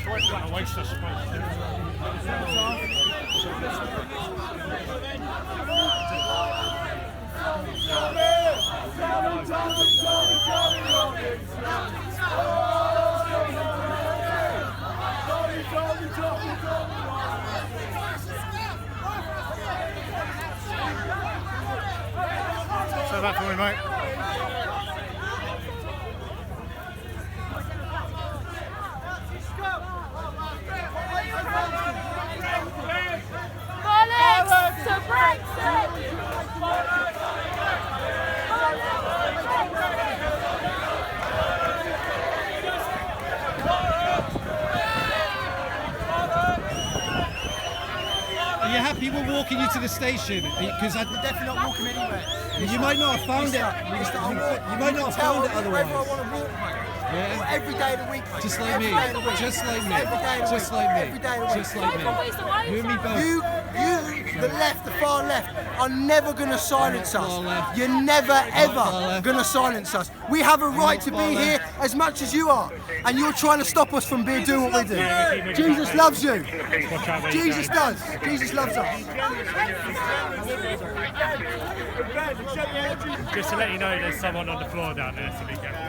twit and a waste of space. So people walking you to the station, because They're definitely not walking anywhere. you might not have found it. You might not have found it otherwise. Wherever I want to walk, mate. Yeah. Every day of the week, mate. Just like me. Every day of the week. Just like me. Every day of the Just week. like me. Every day of the week. Just like me. You and me both. You, the left, the far left, are never going to silence us. far left. You're never, far ever left. going to silence us. We have a right to far be left. here as much as you are. And you're trying to stop us from doing what we do. Jesus loves you. Jesus does. Jesus loves us. Just to let you know, there's someone on the floor down there, so be careful.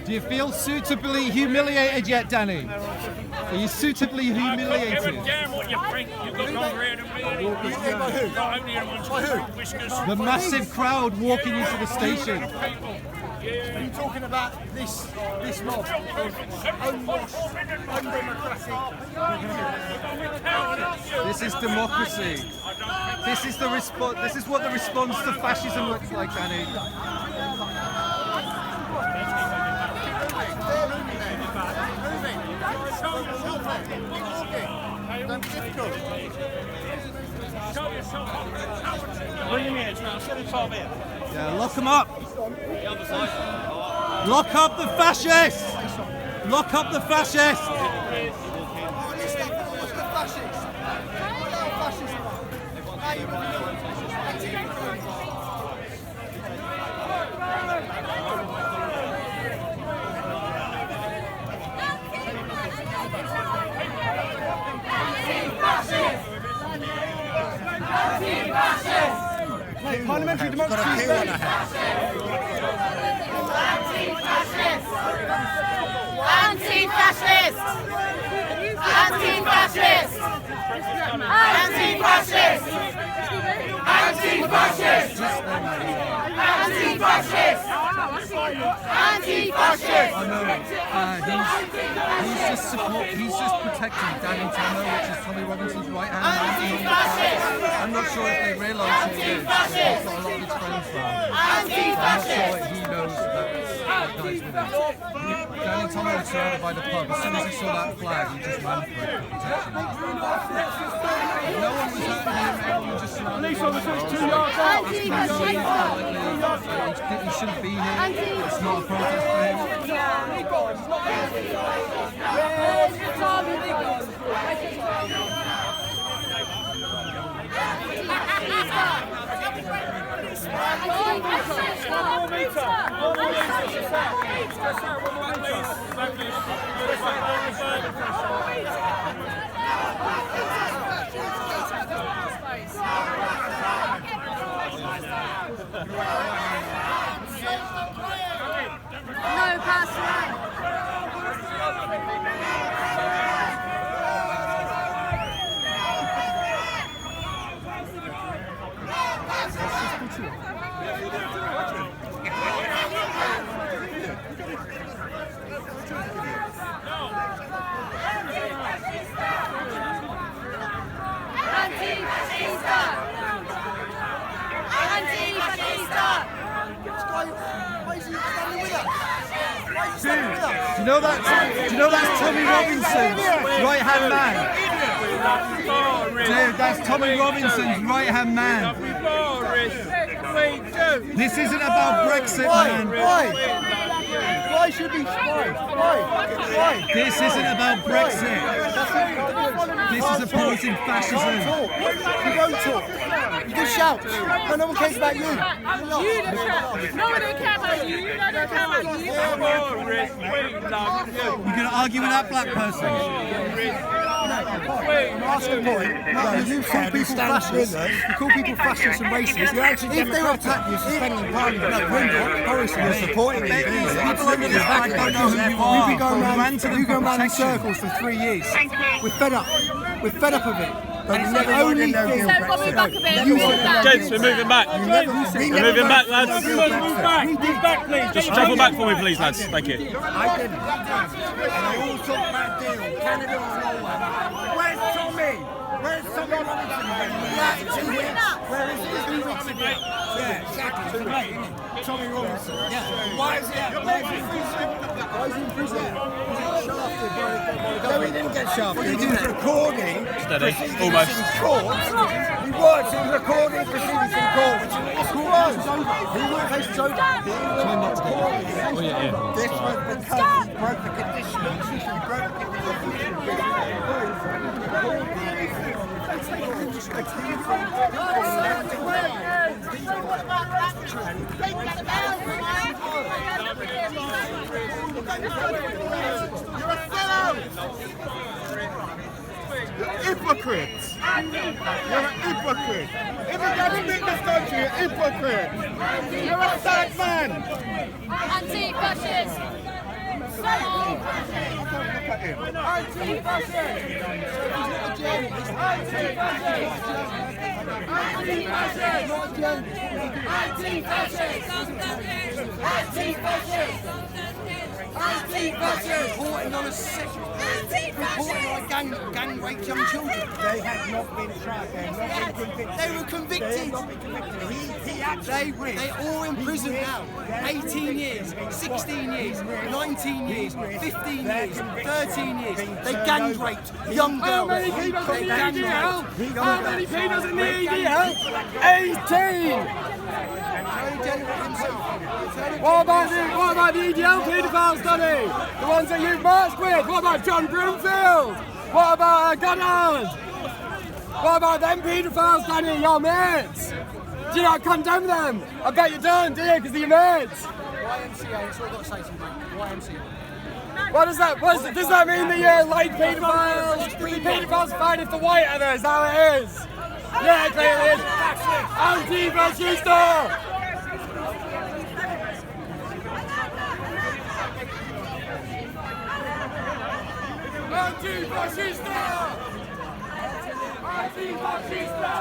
Do you feel suitably humiliated yet, Danny? Are you suitably humiliated? What you think you've got longer hair than me. Not only everyone's whiskers. The massive crowd walking you to the station. Are you talking about this mob? Unwashed, undemocratic. This is democracy. This is the response. This is what the response to fascism looks like, Danny. Bring him here, show him top here. Yeah, lock them up. Lock up the fascists. Lock up the fascists. Parliamentary democracy. Anti-fascist! Anti-fascist! Anti-fascist! Anti-fascist! Anti-fascist! Anti-fascist! I know. He's just protecting Danny Tommo, which is Tommy Robinson's right hand man. I'm not sure if they realise who he is. He's got a lot of his friends around. I'm not sure he knows that guy's with him. Danny Tommo was surrounded by the pub. As soon as he saw that flag, he just ran for it for protection. No one was hurting him. Everyone just surrounded him. He shouldn't be here. It's not a protest for him. No, pass right. Do you know that's Tommy Robinson's right-hand man? Dude, that's Tommy Robinson's right-hand man. This isn't about Brexit, man. Why should we Why? This isn't about Brexit. This is opposing fascism. You won't talk. You just shout. No one cares about you. You don't care. No one don't care about you. No one don't care about you. You're going to argue with that black person? You call people fascists. You call people fascists and racist. If they were attacked, you're suspending parliament. No, we're not. Boris, you're supporting me. People under this flag don't know who you are. We've been going round in circles for 3 years. We're fed up. We're fed up of it. But the only thing. Gents, we're moving back. We're moving back, lads. Move back, please. Just travel back for me, please, lads. Thank you. I didn't. And I all talk about deal. Canada or Norway. Where's Tommy? Where's Tommy Robinson? Where is he? 2 weeks ago. Yeah, exactly. 2 weeks. Tommy Robinson. Yeah. Why is he in prison? No, he didn't get shafted. He was recording. Steady. Almost. He was. He was recording proceedings in court. Who was? He was. Case is over. This was because he broke the conditions. He broke the You're a fellow! You're hypocrites! You're a hypocrite! If you gotta make this country, you're a hypocrite! You're a sad man! Anti-fascist! Anti-fascist! Reporting on a sick. Reporting on gang raped young children. They had not been tried. They were convicted. They're all in prison now. 18 years, 16 years, 19 years, 15 years, 13 years. They gang raped young girls. How many people in the EDL? How many people in the EDL? 18! What about the EDL paedophile study? The ones that you've marched with? What about John Broomfield? What about Goddard? What about them paedophiles, Danny, your mates? Do you not condemn them? I bet you don't, do you? Because they're your mates. YMCA, that's all I've got to say to you, mate. YMCA. What does that? Does that mean that you like paedophiles? Paedophiles are fine if they're white, are they? Is that how it is? Yeah, clearly it is. Anti-fascist! Anti-fascista! Anti-fascista!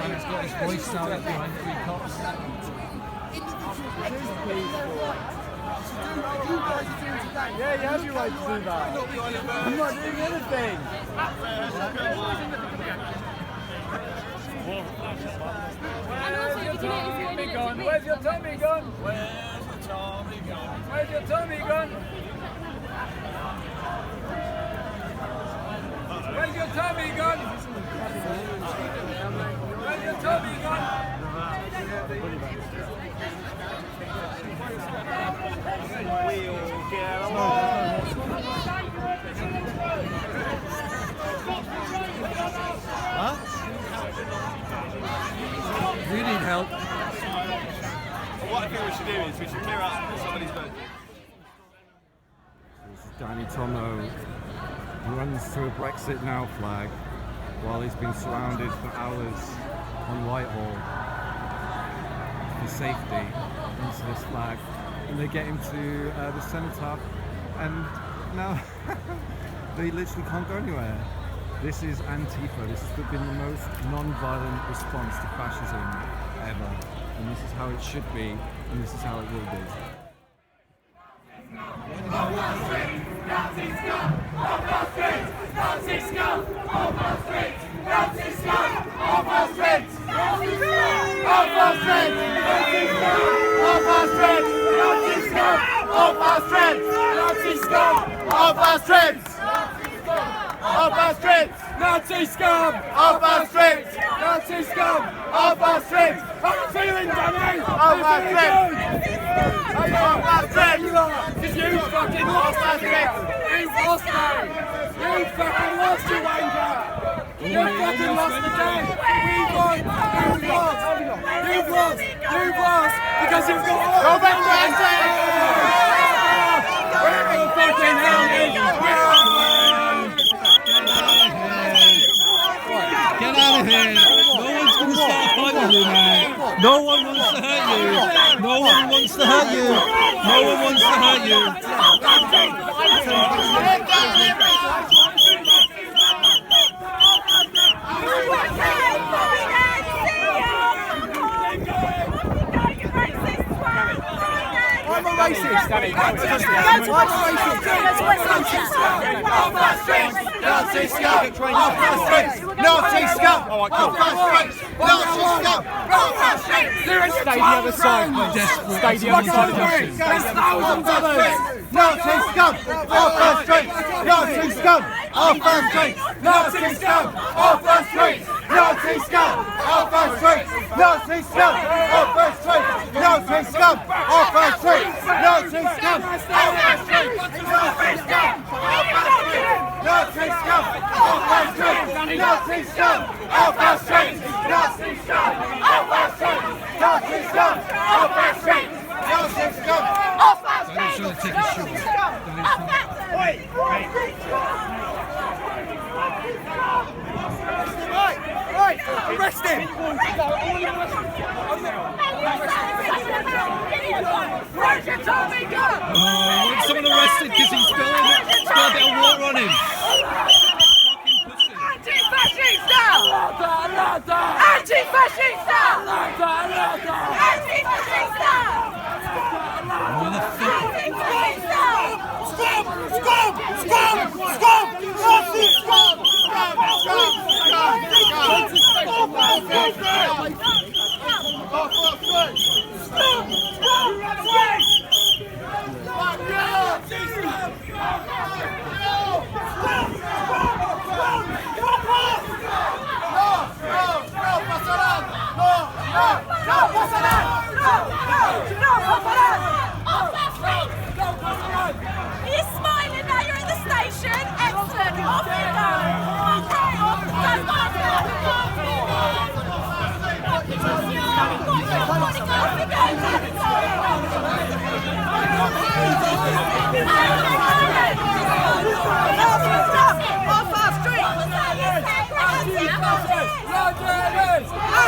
He's got his voice out behind 3 cops. Yeah, you have your right to do that. I'm not doing anything. Where's your Tommy gun? Where's your Tommy gun? Where's your Tommy gun? Where's your Tommy gun? Where's your Tommy gun? We'll get along. Huh? You need help. Well, what I think we should do is we should clear out somebody's vote. This is Danny Tommo, who runs through a Brexit Now flag while he's been surrounded for hours on Whitehall for safety into this flag. And they get him to the cenotaph, and now they literally can't go anywhere. This is Antifa. This has been the most non-violent response to fascism ever, and this is how it should be, and this is how it will be. Nazis go! our streets! Nazi scum! Off our streets! Off our streets! Nazi scum! Off our streets! Nazi scum! Off our streets! How you feeling, Danny? Off our streets! Off our streets! Because you fucking lost us here! You lost me! You fucking lost, you wanker! You fucking lost the game! We won! You've lost! You've lost! You've lost! Because you've got all Go back to Anti! We're fucking hell! Get out of here! No one's going to start a fight with you, man. No one wants to hurt you. No one wants to hurt you. No one wants to hurt you. I'm a racist. That's what's racist. That's what's racist. Off our streets! Nazi scum! Off our streets! Nazi scum! Off our streets! Nazi scum! Off our streets! Stay the other side, please. Stay the other side of the street. There's thousands of us! Nazi scum! Off our streets! Nazi scum! Off our streets! Nazi scum! Off our streets! Nazi scum! Off our streets! Nazi scum! Off our streets! Nazi scum! Off our streets! Nazi scum! Off our streets! Nazi scum! Off our streets! Nazi scum! Off our streets! Nazi scum! Off our streets! Nazi scum! Off our streets! Nazi scum! Off our streets! Nazi scum! Off our streets! Danny's trying to take a shot. Arrest him! Where's your Tommy gun? Oh, you want someone arrested because he's spilled a bit of water on him. Anti-Fascist now! Anti-Fascist now! Anti-Fascist now! Anti-Fascist now! Scum! Scum! Scum! Scum! Nazi scum! Scum! Scum! You're smiling now, you're at the station. Excellent, off you go. Okay, off you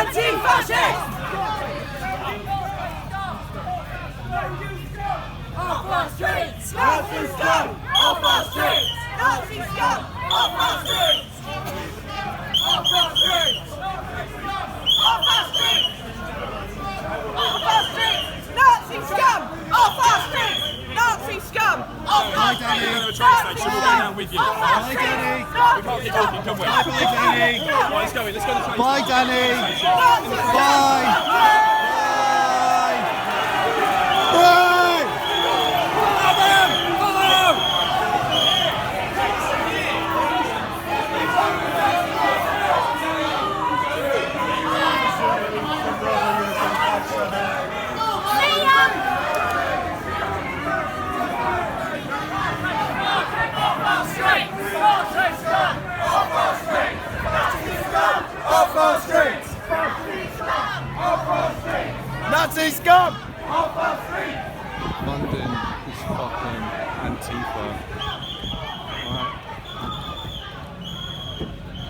Anti-Fascist! Off our streets! Nazi scum! Off our streets! Nazi scum! Off our streets! Off our streets! Off our streets! Off our streets! Nazi scum! Off our streets! Nazi scum! Off our streets! Nazi scum! with you. Off our streets! We can't keep walking, can we? Bye, Danny. Right, let's go in. Let's go to the train. Bye, Danny. Bye. Nazi scum! London is fucking Antifa.